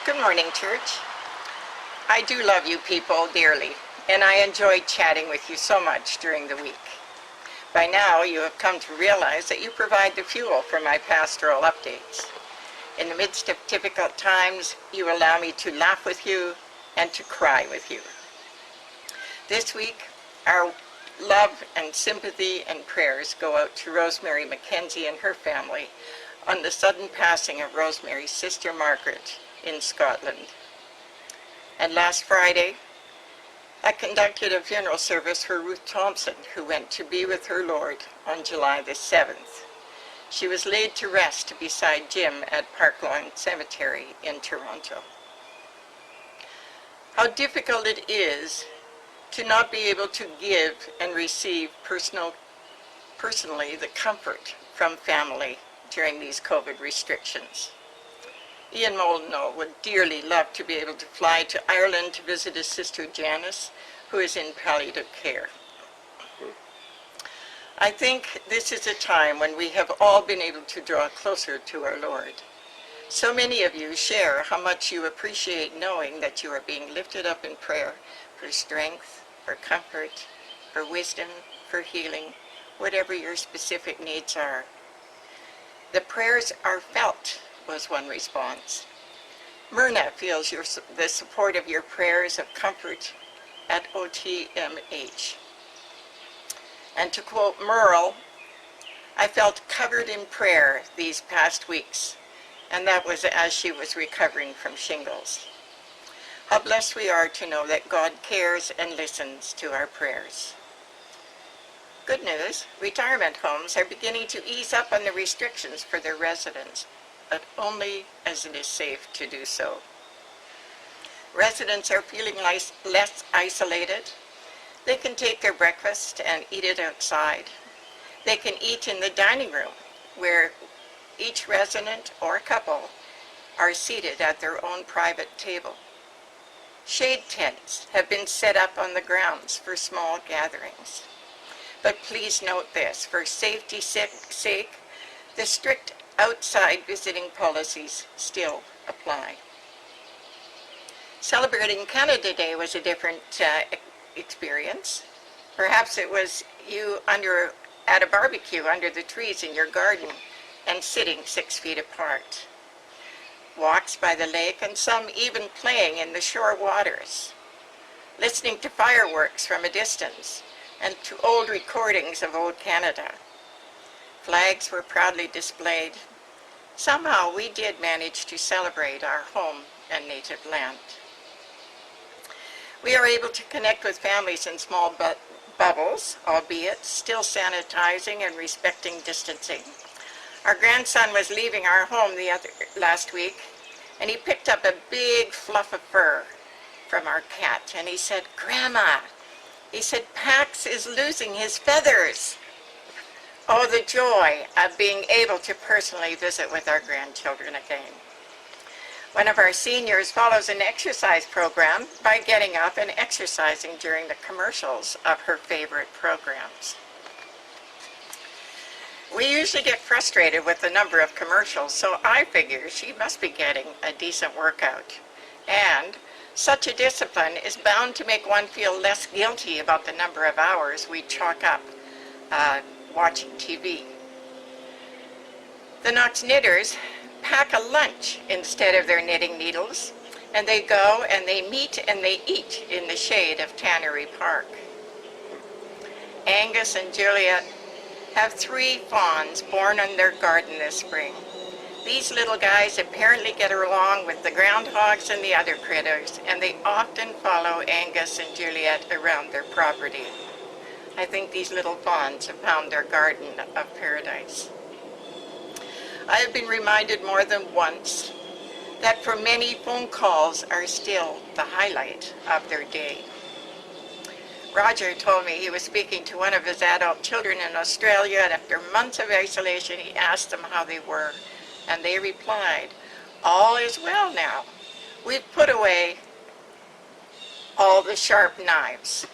Good morning, church. I do love you people dearly, and I enjoy chatting with you so much during the week. By now, you have come to realize that you provide the fuel for my pastoral updates. In the midst of difficult times, you allow me to laugh with you and to cry with you. This week, our love and sympathy and prayers go out to Rosemary Mackenzie and her family on the sudden passing of Rosemary's sister Margaret in Scotland. And last Friday, I conducted a funeral service for Ruth Thompson, who went to be with her Lord on July the 7th. She was laid to rest beside Jim at Parklawn Cemetery in Toronto. How difficult it is to not be able to give and receive personally the comfort from family during these COVID restrictions. Ian Moldenau would dearly love to be able to fly to Ireland to visit his sister Janice, who is in palliative care. I think this is a time when we have all been able to draw closer to our Lord. So many of you share how much you appreciate knowing that you are being lifted up in prayer for strength, for comfort, for wisdom, for healing, whatever your specific needs are. The prayers are felt, was one response. Myrna feels the support of your prayers of comfort at OTMH. And to quote Merle, I felt covered in prayer these past weeks, and that was as she was recovering from shingles. How blessed we are to know that God cares and listens to our prayers. Good news, retirement homes are beginning to ease up on the restrictions for their residents, but only as it is safe to do so. Residents are feeling less isolated. They can take their breakfast and eat it outside. They can eat in the dining room, where each resident or couple are seated at their own private table. Shade tents have been set up on the grounds for small gatherings. But please note this, for safety's sake, the strict outside visiting policies still apply. Celebrating Canada Day was a different experience. Perhaps it was you at a barbecue under the trees in your garden and sitting 6 feet apart. Walks by the lake and some even playing in the shore waters. Listening to fireworks from a distance and to old recordings of old Canada. Flags were proudly displayed. Somehow we did manage to celebrate our home and native land. We are able to connect with families in small bubbles, albeit still sanitizing and respecting distancing. Our grandson was leaving our home last week, and he picked up a big fluff of fur from our cat, and he said, "Grandma," he said, "Pax is losing his feathers." Oh, the joy of being able to personally visit with our grandchildren again. One of our seniors follows an exercise program by getting up and exercising during the commercials of her favorite programs. We usually get frustrated with the number of commercials, so I figure she must be getting a decent workout. And such a discipline is bound to make one feel less guilty about the number of hours we chalk up watching TV. The Knox knitters pack a lunch instead of their knitting needles, and they go and they meet and they eat in the shade of Tannery Park. Angus and Juliet have 3 fawns born in their garden this spring. These little guys apparently get along with the groundhogs and the other critters, and they often follow Angus and Juliet around their property. I think these little fawns have found their garden of paradise. I have been reminded more than once that for many, phone calls are still the highlight of their day. Roger told me he was speaking to one of his adult children in Australia, and after months of isolation, he asked them how they were, and they replied, "All is well now. We've put away all the sharp knives."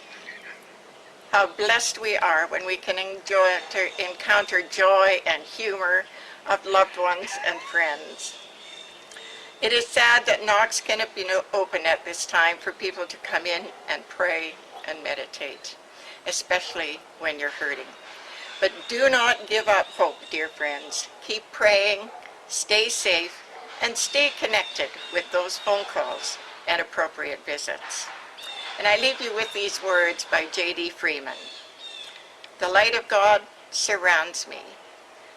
How blessed we are when we can encounter joy and humor of loved ones and friends. It is sad that Knox cannot be open at this time for people to come in and pray and meditate, especially when you're hurting. But do not give up hope, dear friends. Keep praying, stay safe, and stay connected with those phone calls and appropriate visits. And I leave you with these words by J.D. Freeman. The light of God surrounds me.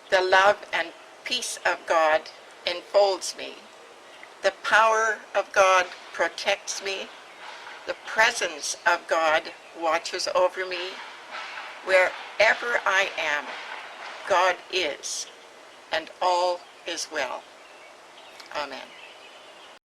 The love and peace of God enfolds me. The power of God protects me. The presence of God watches over me. Wherever I am, God is, and all is well. Amen.